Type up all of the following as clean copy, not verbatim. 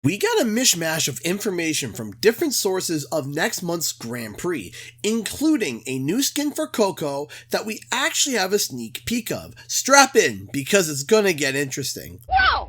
We got a mishmash of information from different sources of next month's Grand Prix, including a new skin for Coco that we actually have a sneak peek of. Strap in, because it's gonna get interesting. Whoa!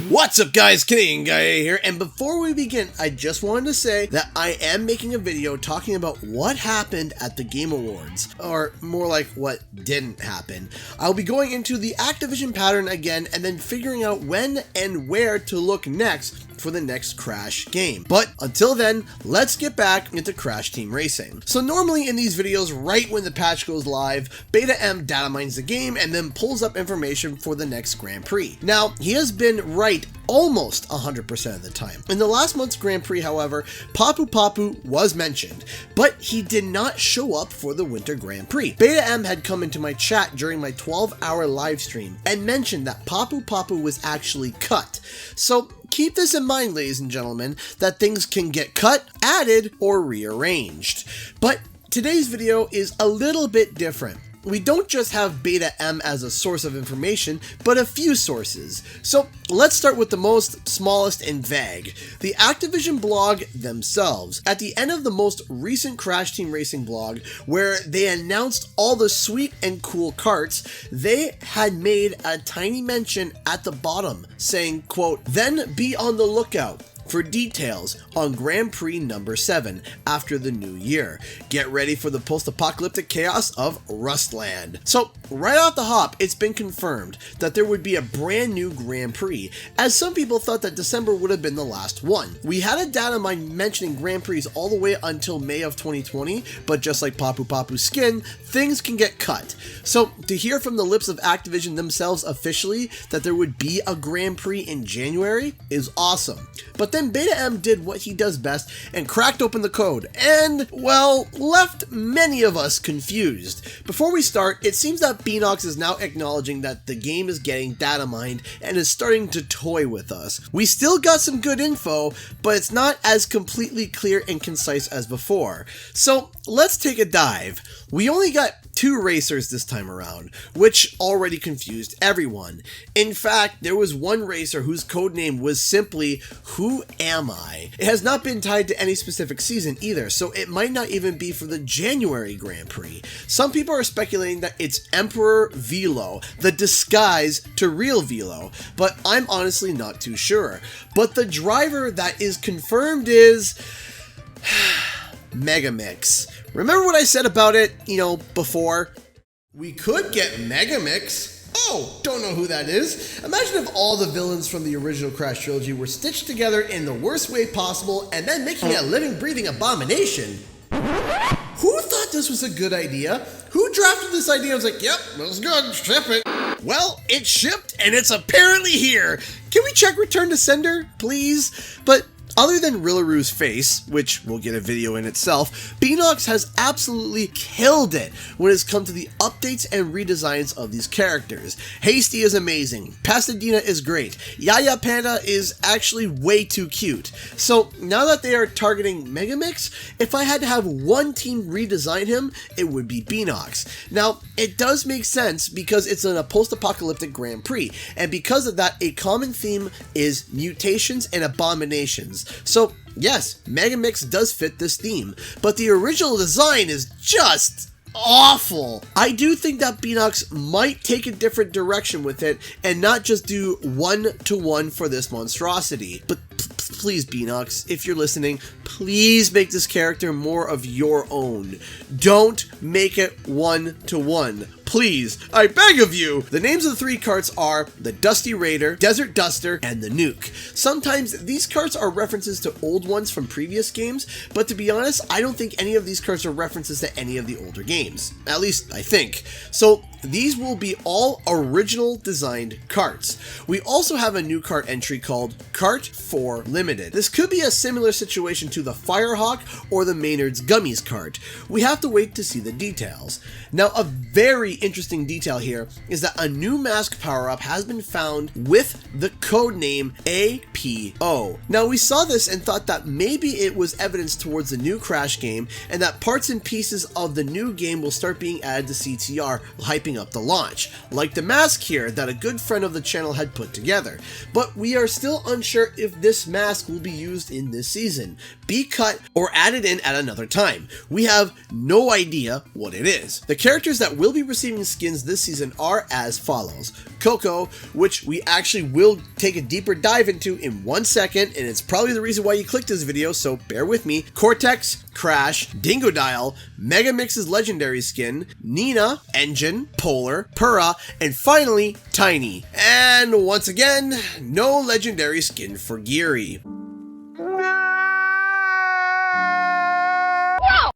What's up guys, Canadian Guy here, and before we begin, I just wanted to say that I am making a video talking about what happened at the Game Awards, or more like what didn't happen. I'll be going into the Activision pattern again and then figuring out when and where to look next for the next Crash game. But until then, let's get back into Crash Team Racing. So normally in these videos, right when the patch goes live, Beta M data mines the game and then pulls up information for the next Grand Prix. Now, he has been right almost 100% of the time. In the last month's Grand Prix, however, Papu Papu was mentioned, but he did not show up for the Winter Grand Prix. Beta M had come into my chat during my 12-hour live stream and mentioned that Papu Papu was actually cut. So keep this in mind, ladies and gentlemen, that things can get cut, added, or rearranged. But today's video is a little bit different. We don't just have Beta M as a source of information, but a few sources. So let's start with the smallest and vague. The Activision blog themselves. At the end of the most recent Crash Team Racing blog, where they announced all the sweet and cool karts, they had made a tiny mention at the bottom saying, quote, "Then be on the lookout for details on Grand Prix number 7 after the new year. Get ready for the post-apocalyptic chaos of Rustland." So right off the hop, it's been confirmed that there would be a brand new Grand Prix, as some people thought that December would have been the last one. We had a data mine mentioning Grand Prix all the way until May of 2020, but just like Papu Papu's skin, things can get cut. So to hear from the lips of Activision themselves officially that there would be a Grand Prix in January is awesome. But then Beta M did what he does best and cracked open the code and, well, left many of us confused. Before we start, it seems that Beenox is now acknowledging that the game is getting data mined and is starting to toy with us. We still got some good info, but it's not as completely clear and concise as before. So let's take a dive. We only got 2 racers this time around, which already confused everyone. In fact, there was one racer whose codename was simply "Who Am I?" It has not been tied to any specific season either, so it might not even be for the January Grand Prix. Some people are speculating that it's Emperor Velo, the disguise to real Velo, but I'm honestly not too sure. But the driver that is confirmed is Megamix. Remember what I said about it, before? We could get Megamix. Oh, don't know who that is. Imagine if all the villains from the original Crash trilogy were stitched together in the worst way possible and then making a living, breathing abomination. Who thought this was a good idea? Who drafted this idea and was like, "Yep, that's good, ship it"? Well, it shipped and it's apparently here. Can we check return to sender, please? But other than Rillaru's face, which we'll get a video in itself, Beenox has absolutely killed it when it's come to the updates and redesigns of these characters. Hasty is amazing, Pasadena is great, Yaya Panda is actually way too cute. So now that they are targeting Megamix, if I had to have one team redesign him, it would be Beenox. Now, it does make sense because it's in a post-apocalyptic Grand Prix, and because of that, a common theme is mutations and abominations. So yes, Megamix does fit this theme, but the original design is just awful. I do think that Beenox might take a different direction with it and not just do 1-to-1 for this monstrosity. But please, Beenox, if you're listening, please make this character more of your own. Don't make it 1-to-1. Please, I beg of you! The names of the 3 karts are the Dusty Raider, Desert Duster, and the Nuke. Sometimes these karts are references to old ones from previous games, but to be honest, I don't think any of these karts are references to any of the older games. At least, I think. So these will be all original designed karts. We also have a new kart entry called Kart 4 Limited. This could be a similar situation to the Firehawk or the Maynard's Gummies kart. We have to wait to see the details. Now, a very interesting detail here is that a new mask power-up has been found with the codename APO. Now, we saw this and thought that maybe it was evidence towards the new Crash game and that parts and pieces of the new game will start being added to CTR, hyping up the launch, like the mask here that a good friend of the channel had put together. But we are still unsure if this mask will be used in this season, be cut, or added in at another time. We have no idea what it is. The characters that will be receiving skins this season are as follows. Coco, which we actually will take a deeper dive into in 1 second, and it's probably the reason why you clicked this video, so bear with me. Cortex, Crash, Dingodile, Megamix's legendary skin, Nina, Engine, Polar, Purah, and finally, Tiny. And once again, no legendary skin for Geary.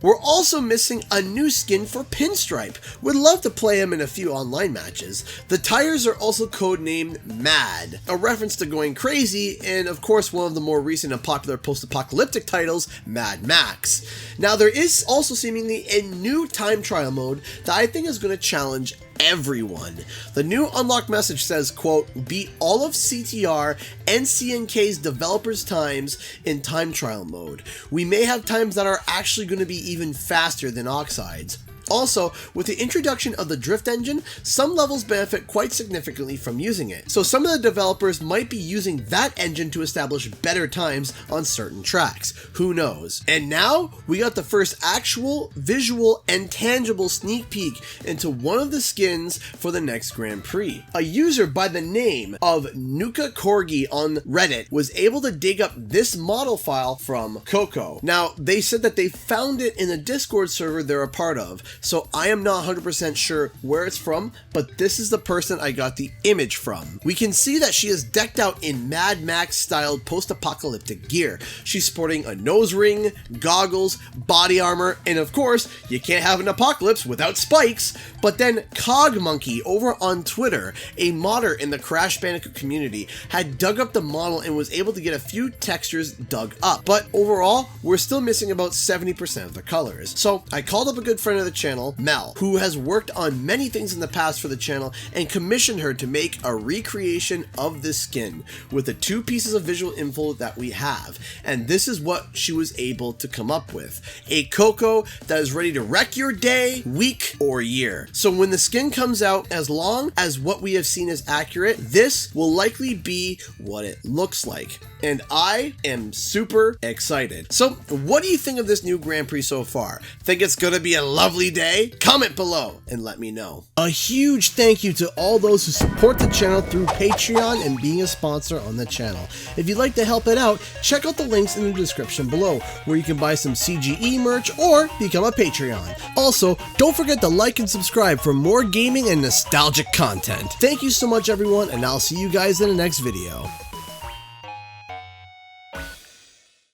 We're also missing a new skin for Pinstripe. Would love to play him in a few online matches. The tires are also codenamed Mad, a reference to going crazy, and of course one of the more recent and popular post-apocalyptic titles, Mad Max. Now, there is also seemingly a new time trial mode that I think is going to challenge everyone. The new unlock message says, quote, beat all of CTR and CNK's developers' times in time trial mode. We may have times that are actually going to be even faster than Oxide's. Also, with the introduction of the Drift engine, some levels benefit quite significantly from using it. So some of the developers might be using that engine to establish better times on certain tracks. Who knows? And now, we got the first actual, visual, and tangible sneak peek into one of the skins for the next Grand Prix. A user by the name of Nuka Corgi on Reddit was able to dig up this model file from Coco. Now, they said that they found it in a Discord server they're a part of, so I am not 100% sure where it's from, but this is the person I got the image from. We can see that she is decked out in Mad Max styled post-apocalyptic gear. She's sporting a nose ring, goggles, body armor, and of course, you can't have an apocalypse without spikes. But then Cogmonkey over on Twitter, a modder in the Crash Bandicoot community, had dug up the model and was able to get a few textures dug up. But overall, we're still missing about 70% of the colors. So I called up a good friend of the channel, Mel, who has worked on many things in the past for the channel, and commissioned her to make a recreation of this skin with the 2 pieces of visual info that we have. And this is what she was able to come up with. A Coco that is ready to wreck your day, week, or year. So when the skin comes out, as long as what we have seen is accurate, this will likely be what it looks like. And I am super excited. So what do you think of this new Grand Prix so far? Think it's gonna be a lovely day? Comment below and let me know. A huge thank you to all those who support the channel through Patreon and being a sponsor on the channel. If you'd like to help it out, check out the links in the description below, where you can buy some CGE merch or become a Patreon. Also, don't forget to like and subscribe for more gaming and nostalgic content. Thank you so much, everyone, and I'll see you guys in the next video.